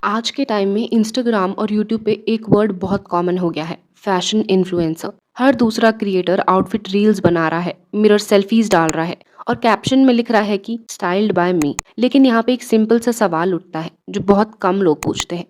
आज के टाइम में इंस्टाग्राम और यूट्यूब पे एक वर्ड बहुत कॉमन हो गया है, फैशन इन्फ्लुएंसर। हर दूसरा क्रिएटर आउटफिट रील्स बना रहा है, मिरर सेल्फीज डाल रहा है और कैप्शन में लिख रहा है कि स्टाइल्ड बाय मी। लेकिन यहाँ पे एक सिंपल सा सवाल उठता है जो बहुत कम लोग पूछते हैं।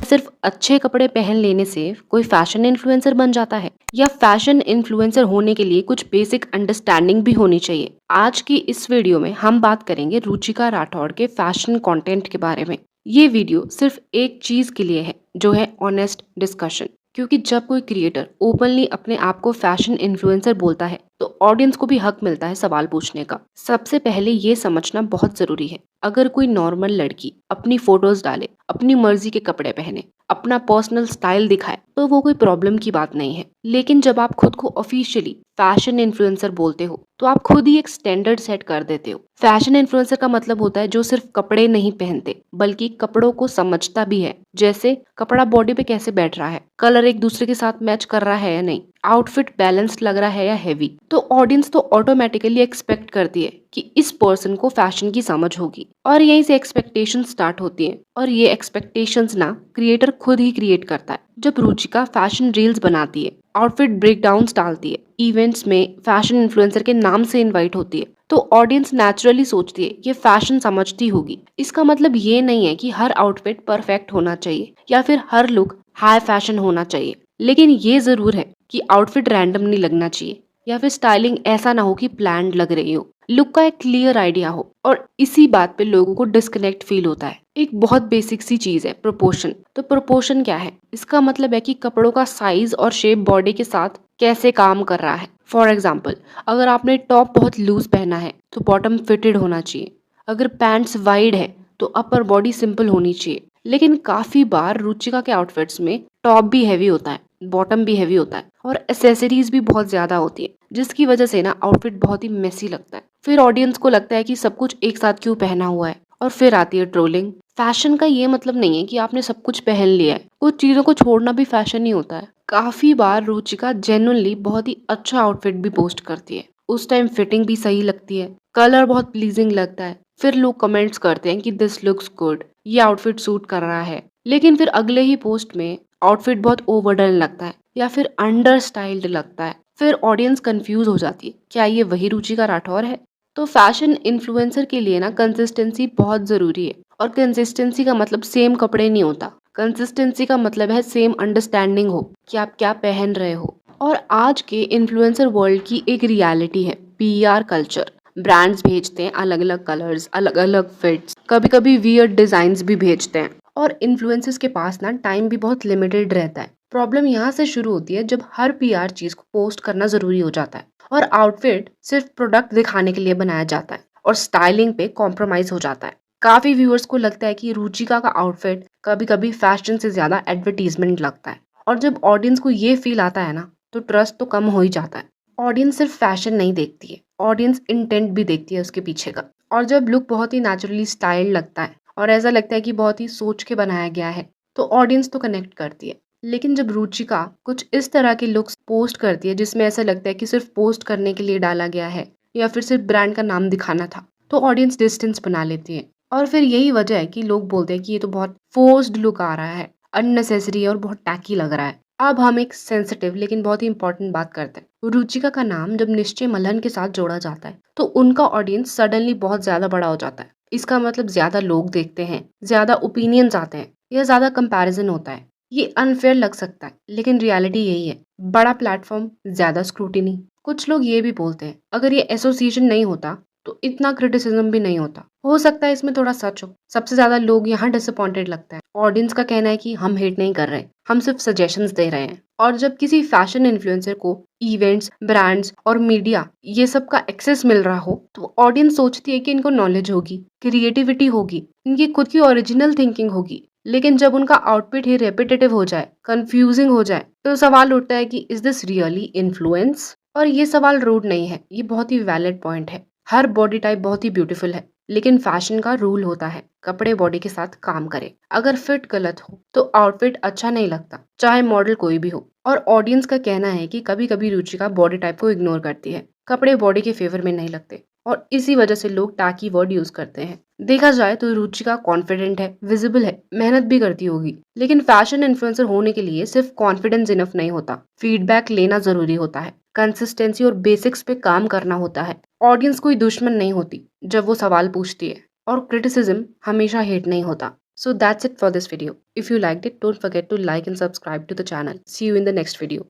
सिर्फ अच्छे कपड़े पहन लेने से कोई फैशन इन्फ्लुएंसर बन जाता है, या फैशन इन्फ्लुएंसर होने के लिए कुछ बेसिक अंडरस्टैंडिंग भी होनी चाहिए? आज की इस वीडियो में हम बात करेंगे रुचिका राठौड़ के फैशन कंटेंट के बारे में। ये वीडियो सिर्फ एक चीज के लिए है, जो है ऑनेस्ट डिस्कशन। क्योंकि जब कोई क्रिएटर ओपनली अपने आप को फैशन इन्फ्लुएंसर बोलता है तो ऑडियंस को भी हक मिलता है सवाल पूछने का। सबसे पहले ये समझना बहुत जरूरी है, अगर कोई नॉर्मल लड़की अपनी फोटोज डाले, अपनी मर्जी के कपड़े पहने, अपना पर्सनल स्टाइल दिखाए तो वो कोई प्रॉब्लम की बात नहीं है। लेकिन जब आप खुद को ऑफिशियली फैशन इन्फ्लुएंसर बोलते हो तो आप खुद ही एक स्टैंडर्ड सेट कर देते हो। फैशन इन्फ्लुएंसर का मतलब होता है जो सिर्फ कपड़े नहीं पहनते बल्कि कपड़ों को समझता भी है। जैसे कपड़ा बॉडी पे कैसे बैठ रहा है, कलर एक दूसरे के साथ मैच कर रहा है या नहीं, आउटफिट बैलेंस्ड लग रहा है या हैवी। तो ऑडियंस तो ऑटोमेटिकली एक्सपेक्ट करती है कि इस पर्सन को फैशन की समझ होगी, और यहीं से एक्सपेक्टेशन स्टार्ट होती है। और ये एक्सपेक्टेशंस ना क्रिएटर खुद ही क्रिएट करता है। जब रुचिका फैशन रील्स बनाती है, आउटफिट ब्रेकडाउन्स डालती है, इवेंट्स में फैशन इन्फ्लुएंसर के नाम से इनवाइट होती है, तो ऑडियंस नेचुरली सोचती है ये फैशन समझती होगी। इसका मतलब ये नहीं है कि हर आउटफिट परफेक्ट होना चाहिए या फिर हर लुक हाई फैशन होना चाहिए, लेकिन ये जरूर है कि आउटफिट रैंडम नहीं लगना चाहिए या फिर स्टाइलिंग ऐसा ना हो कि प्लान्ड लग रही हो। लुक का एक क्लियर आइडिया हो, और इसी बात पे लोगों को डिस्कनेक्ट फील होता है। एक बहुत बेसिक सी चीज है प्रोपोर्शन। तो प्रोपोर्शन क्या है? इसका मतलब है कि कपड़ों का साइज और शेप बॉडी के साथ कैसे काम कर रहा है। फॉर एग्जाम्पल, अगर आपने टॉप बहुत लूज पहना है तो बॉटम फिटेड होना चाहिए। अगर पैंट्स वाइड है तो अपर बॉडी सिंपल होनी चाहिए। लेकिन काफी बार रुचिका के आउटफिट्स में टॉप भी हैवी होता है, बॉटम भी हैवी होता है और एसेसरीज भी बहुत ज्यादा होती है, जिसकी वजह से ना आउटफिट बहुत ही मेसी लगता है। फिर ऑडियंस को लगता है कि सब कुछ एक साथ क्यों पहना हुआ है, और फिर आती है ट्रोलिंग। फैशन का ये मतलब नहीं है कि आपने सब कुछ पहन लिया है, कुछ चीजों को छोड़ना भी फैशन ही होता है। काफी बार रुचिका जेन्युइनली बहुत ही अच्छा आउटफिट भी पोस्ट करती है, उस टाइम फिटिंग भी सही लगती है, कलर बहुत प्लीजिंग लगता है। फिर लोग कमेंट्स करते हैं कि दिस लुक्स गुड, ये आउटफिट सूट कर रहा है। लेकिन फिर अगले ही पोस्ट में आउटफिट बहुत ओवरडन लगता है या फिर अंडर स्टाइल्ड लगता है। फिर ऑडियंस कंफ्यूज हो जाती है, क्या ये वही रुचिका राठौर है? तो फैशन इन्फ्लुएंसर के लिए ना कंसिस्टेंसी बहुत जरूरी है, और कंसिस्टेंसी का मतलब सेम कपड़े नहीं होता। कंसिस्टेंसी का मतलब है सेम अंडरस्टैंडिंग हो कि आप क्या पहन रहे हो। और आज के इन्फ्लुएंसर वर्ल्ड की एक रियलिटी है पीआर कल्चर। ब्रांड्स भेजते हैं अलग अलग कलर्स, अलग अलग फिट्स, कभी कभी वियर्ड डिजाइन भी भेजते हैं। और इन्फ्लुएंसर्स के पास ना टाइम भी बहुत लिमिटेड रहता है। प्रॉब्लम यहाँ से शुरू होती है जब हर पीआर चीज को पोस्ट करना जरूरी हो जाता है और आउटफिट सिर्फ प्रोडक्ट दिखाने के लिए बनाया जाता है और स्टाइलिंग पे कॉम्प्रोमाइज हो जाता है। काफी व्यूअर्स को लगता है कि रुचिका का आउटफिट कभी कभी फैशन से ज्यादा एडवर्टीजमेंट लगता है, और जब ऑडियंस को ये फील आता है ना तो ट्रस्ट तो कम हो ही जाता है। ऑडियंस सिर्फ फैशन नहीं देखती है, ऑडियंस इंटेंट भी देखती है उसके पीछे का। और जब लुक बहुत ही नेचुरली स्टाइल लगता है और ऐसा लगता है कि बहुत ही सोच के बनाया गया है, तो ऑडियंस तो कनेक्ट करती है। लेकिन जब रुचिका कुछ इस तरह के लुक्स पोस्ट करती है जिसमें ऐसा लगता है कि सिर्फ पोस्ट करने के लिए डाला गया है या फिर सिर्फ ब्रांड का नाम दिखाना था, तो ऑडियंस डिस्टेंस बना लेती है। और फिर यही वजह है कि लोग बोलते हैं कि ये तो बहुत फोर्स्ड लुक आ रहा है, अननेसेसरी और बहुत टैकी लग रहा है। अब हम एक सेंसिटिव लेकिन बहुत ही इंपॉर्टेंट बात करते हैं। रुचिका का नाम जब निश्चय मल्हन के साथ जोड़ा जाता है तो उनका ऑडियंस सडनली बहुत ज्यादा बड़ा हो जाता है। इसका मतलब ज्यादा लोग देखते हैं, ज्यादा ओपिनियंस आते हैं या ज्यादा कंपैरिजन होता है। ये अनफेयर लग सकता है, लेकिन रियलिटी यही है, बड़ा प्लेटफॉर्म ज्यादा स्क्रूटिनी। कुछ लोग ये भी बोलते हैं अगर ये एसोसिएशन नहीं होता तो इतना क्रिटिसिज्म भी नहीं होता। हो सकता है इसमें थोड़ा सच हो। सबसे ज्यादा लोग यहाँ डिसअपॉइंटेड लगता है। ऑडियंस का कहना है कि हम हेट नहीं कर रहे, हम सिर्फ सजेशंस दे रहे हैं। और जब किसी फैशन इन्फ्लुएंसर को इवेंट्स, ब्रांड्स और मीडिया ये सब का एक्सेस मिल रहा हो तो ऑडियंस सोचती है कि इनको नॉलेज होगी, क्रिएटिविटी होगी, इनकी खुद की ओरिजिनल थिंकिंग होगी। लेकिन जब उनका आउटफिट ही रेपिटेटिव हो जाए, कंफ्यूजिंग हो जाए, तो सवाल उठता है कि इज दिस रियली इन्फ्लुएंस? और ये सवाल रूड नहीं है, ये बहुत ही वैलिड पॉइंट है। हर बॉडी टाइप बहुत ही ब्यूटीफुल है, लेकिन फैशन का रूल होता है कपड़े बॉडी के साथ काम करे। अगर फिट गलत हो तो आउटफिट अच्छा नहीं लगता, चाहे मॉडल कोई भी हो। और ऑडियंस का कहना है कि कभी कभी रुचिका बॉडी टाइप को इग्नोर करती है, कपड़े बॉडी के फेवर में नहीं लगते। और इसी वजह से लोग टैकी वर्ड यूज करते हैं। देखा जाए तो रुचिका कॉन्फिडेंट है, विजिबल है, मेहनत भी करती होगी, लेकिन फैशन इन्फ्लुएंसर होने के लिए सिर्फ कॉन्फिडेंस इनफ नहीं होता। फीडबैक लेना जरूरी होता है, कंसिस्टेंसी और बेसिक्स पे काम करना होता है। ऑडियंस कोई दुश्मन नहीं होती जब वो सवाल पूछती है, और क्रिटिसिज्म हमेशा हेट नहीं होता। So that's it for this video. If you liked it, don't forget to like and subscribe to the channel. See you in the next video.